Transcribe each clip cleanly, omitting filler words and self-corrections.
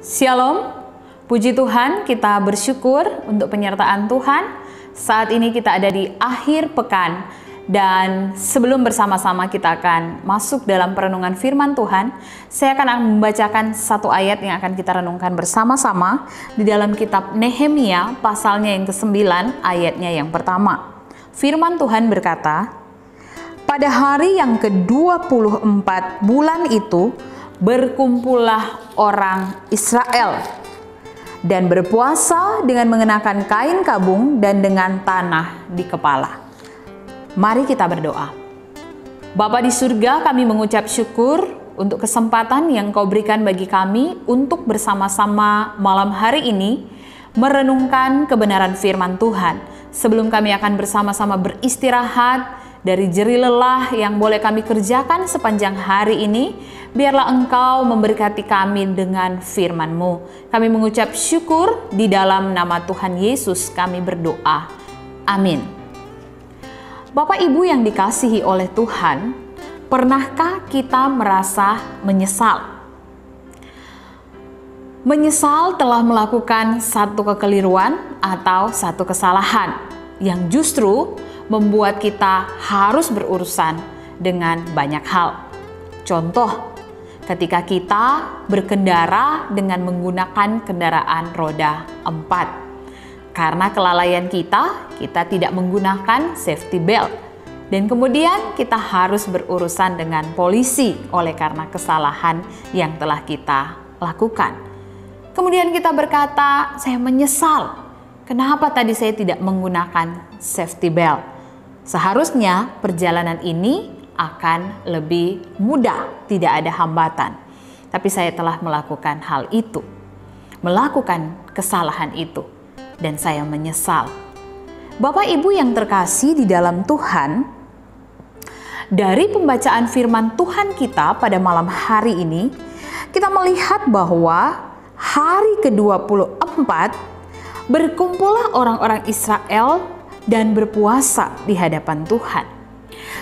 Shalom, puji Tuhan, kita bersyukur untuk penyertaan Tuhan. Saat ini kita ada di akhir pekan dan sebelum bersama-sama kita akan masuk dalam perenungan firman Tuhan, saya akan membacakan satu ayat yang akan kita renungkan bersama-sama di dalam kitab Nehemia pasalnya yang ke-9 ayatnya yang pertama. Firman Tuhan berkata, "Pada hari yang ke-24 bulan itu, berkumpullah orang Israel dan berpuasa dengan mengenakan kain kabung dan dengan tanah di kepala." Mari kita berdoa. Bapa di surga, kami mengucap syukur untuk kesempatan yang Kau berikan bagi kami untuk bersama-sama malam hari ini merenungkan kebenaran firman Tuhan. Sebelum kami akan bersama-sama beristirahat dari jerih lelah yang boleh kami kerjakan sepanjang hari ini, biarlah Engkau memberkati kami dengan firman-Mu. Kami mengucap syukur di dalam nama Tuhan Yesus kami berdoa. Amin. Bapak Ibu yang dikasihi oleh Tuhan, pernahkah kita merasa menyesal? Menyesal telah melakukan satu kekeliruan atau satu kesalahan yang justru membuat kita harus berurusan dengan banyak hal. Contoh, ketika kita berkendara dengan menggunakan kendaraan roda 4. Karena kelalaian kita tidak menggunakan safety belt. Dan kemudian kita harus berurusan dengan polisi oleh karena kesalahan yang telah kita lakukan. Kemudian kita berkata, saya menyesal. Kenapa tadi saya tidak menggunakan safety belt? Seharusnya perjalanan ini akan lebih mudah, tidak ada hambatan. Tapi saya telah melakukan hal itu, melakukan kesalahan itu, dan saya menyesal. Bapak Ibu yang terkasih di dalam Tuhan, dari pembacaan firman Tuhan kita pada malam hari ini, kita melihat bahwa hari ke-24 berkumpullah orang-orang Israel dan berpuasa di hadapan Tuhan.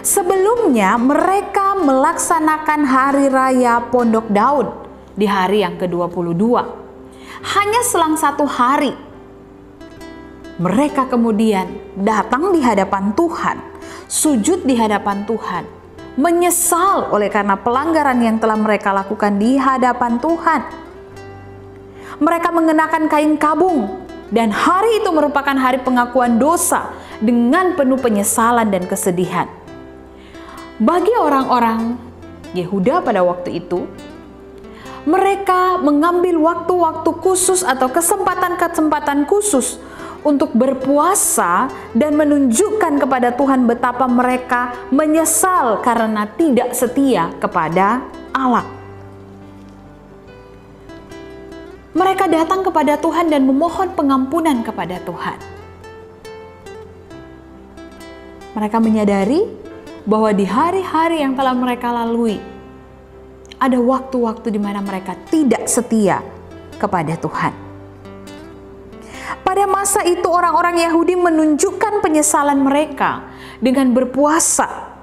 Sebelumnya mereka melaksanakan hari raya Pondok Daun di hari yang ke-22. Hanya selang satu hari, mereka kemudian datang di hadapan Tuhan, sujud di hadapan Tuhan, menyesal oleh karena pelanggaran yang telah mereka lakukan di hadapan Tuhan. Mereka mengenakan kain kabung, dan hari itu merupakan hari pengakuan dosa dengan penuh penyesalan dan kesedihan. Bagi orang-orang Yehuda pada waktu itu, mereka mengambil waktu-waktu khusus atau kesempatan-kesempatan khusus untuk berpuasa dan menunjukkan kepada Tuhan betapa mereka menyesal karena tidak setia kepada Allah. Mereka datang kepada Tuhan dan memohon pengampunan kepada Tuhan. Mereka menyadari bahwa di hari-hari yang telah mereka lalui, ada waktu-waktu di mana mereka tidak setia kepada Tuhan. Pada masa itu orang-orang Yahudi menunjukkan penyesalan mereka dengan berpuasa,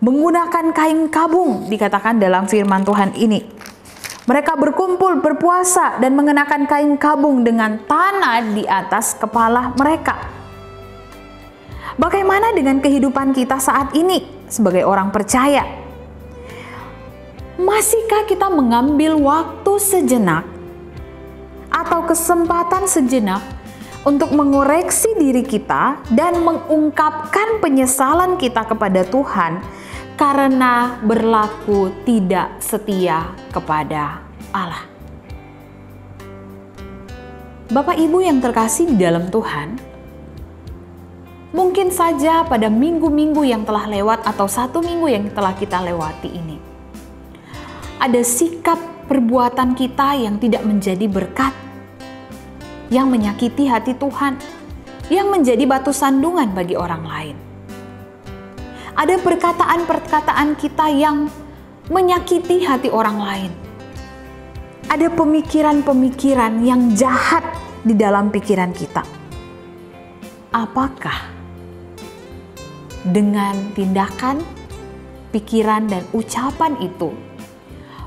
menggunakan kain kabung, dikatakan dalam firman Tuhan ini. Mereka berkumpul berpuasa dan mengenakan kain kabung dengan tanah di atas kepala mereka. Bagaimana dengan kehidupan kita saat ini sebagai orang percaya? Masihkah kita mengambil waktu sejenak atau kesempatan sejenak untuk mengoreksi diri kita dan mengungkapkan penyesalan kita kepada Tuhan karena berlaku tidak setia kepada Allah? Bapak Ibu yang terkasih di dalam Tuhan, mungkin saja pada minggu-minggu yang telah lewat atau satu minggu yang telah kita lewati ini, ada sikap perbuatan kita yang tidak menjadi berkat, yang menyakiti hati Tuhan, yang menjadi batu sandungan bagi orang lain. Ada perkataan-perkataan kita yang menyakiti hati orang lain. Ada pemikiran-pemikiran yang jahat di dalam pikiran kita. Apakah dengan tindakan, pikiran, dan ucapan itu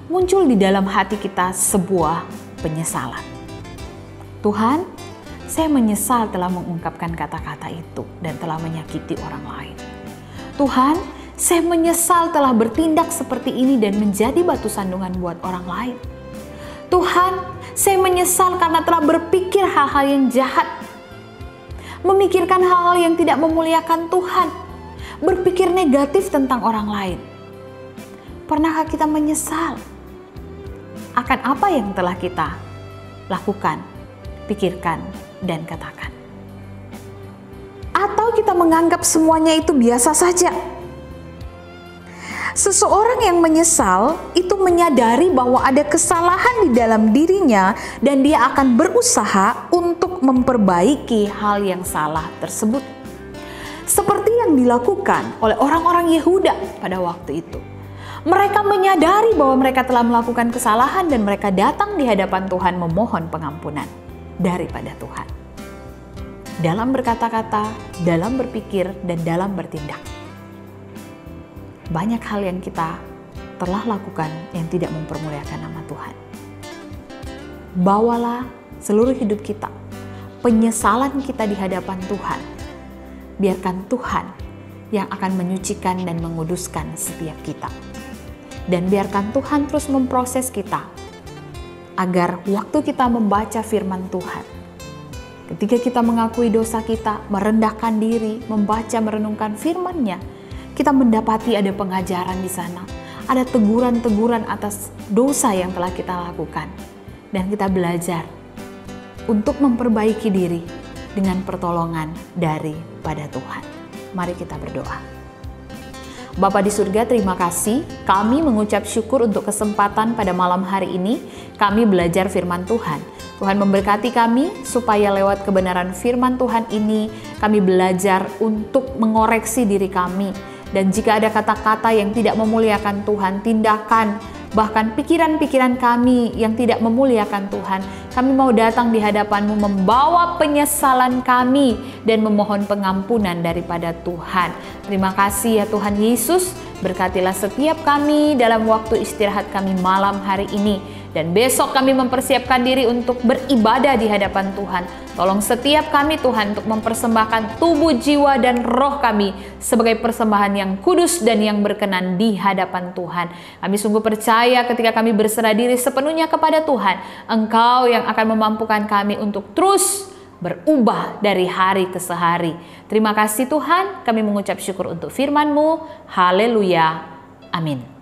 muncul di dalam hati kita sebuah penyesalan. Tuhan, saya menyesal telah mengungkapkan kata-kata itu dan telah menyakiti orang lain. Tuhan, saya menyesal telah bertindak seperti ini dan menjadi batu sandungan buat orang lain. Tuhan, saya menyesal karena telah berpikir hal-hal yang jahat, memikirkan hal-hal yang tidak memuliakan Tuhan, berpikir negatif tentang orang lain. Pernahkah kita menyesal akan apa yang telah kita lakukan, pikirkan, dan katakan? Atau kita menganggap semuanya itu biasa saja? Seseorang yang menyesal itu menyadari bahwa ada kesalahan di dalam dirinya dan dia akan berusaha untuk memperbaiki hal yang salah tersebut. Seperti yang dilakukan oleh orang-orang Yehuda pada waktu itu. Mereka menyadari bahwa mereka telah melakukan kesalahan dan mereka datang di hadapan Tuhan memohon pengampunan daripada Tuhan. Dalam berkata-kata, dalam berpikir, dan dalam bertindak. Banyak hal yang kita telah lakukan yang tidak mempermuliakan nama Tuhan. Bawalah seluruh hidup kita, penyesalan kita di hadapan Tuhan. Biarkan Tuhan yang akan menyucikan dan menguduskan setiap kita. Dan biarkan Tuhan terus memproses kita, agar waktu kita membaca firman Tuhan, ketika kita mengakui dosa kita, merendahkan diri, membaca, merenungkan firman-Nya, kita mendapati ada pengajaran di sana, ada teguran-teguran atas dosa yang telah kita lakukan. Dan kita belajar untuk memperbaiki diri dengan pertolongan daripada Tuhan. Mari kita berdoa. Bapa di surga, terima kasih. Kami mengucap syukur untuk kesempatan pada malam hari ini. Kami belajar firman Tuhan. Tuhan memberkati kami supaya lewat kebenaran firman Tuhan ini kami belajar untuk mengoreksi diri kami. Dan jika ada kata-kata yang tidak memuliakan Tuhan, tindakan, bahkan pikiran-pikiran kami yang tidak memuliakan Tuhan, kami mau datang di hadapan-Mu membawa penyesalan kami dan memohon pengampunan daripada Tuhan. Terima kasih ya Tuhan Yesus, berkatilah setiap kami dalam waktu istirahat kami malam hari ini. Dan besok kami mempersiapkan diri untuk beribadah di hadapan Tuhan. Tolong setiap kami Tuhan untuk mempersembahkan tubuh, jiwa, dan roh kami sebagai persembahan yang kudus dan yang berkenan di hadapan Tuhan. Kami sungguh percaya ketika kami berserah diri sepenuhnya kepada Tuhan, Engkau yang akan memampukan kami untuk terus berubah dari hari ke hari. Terima kasih Tuhan, kami mengucap syukur untuk firman-Mu. Haleluya. Amin.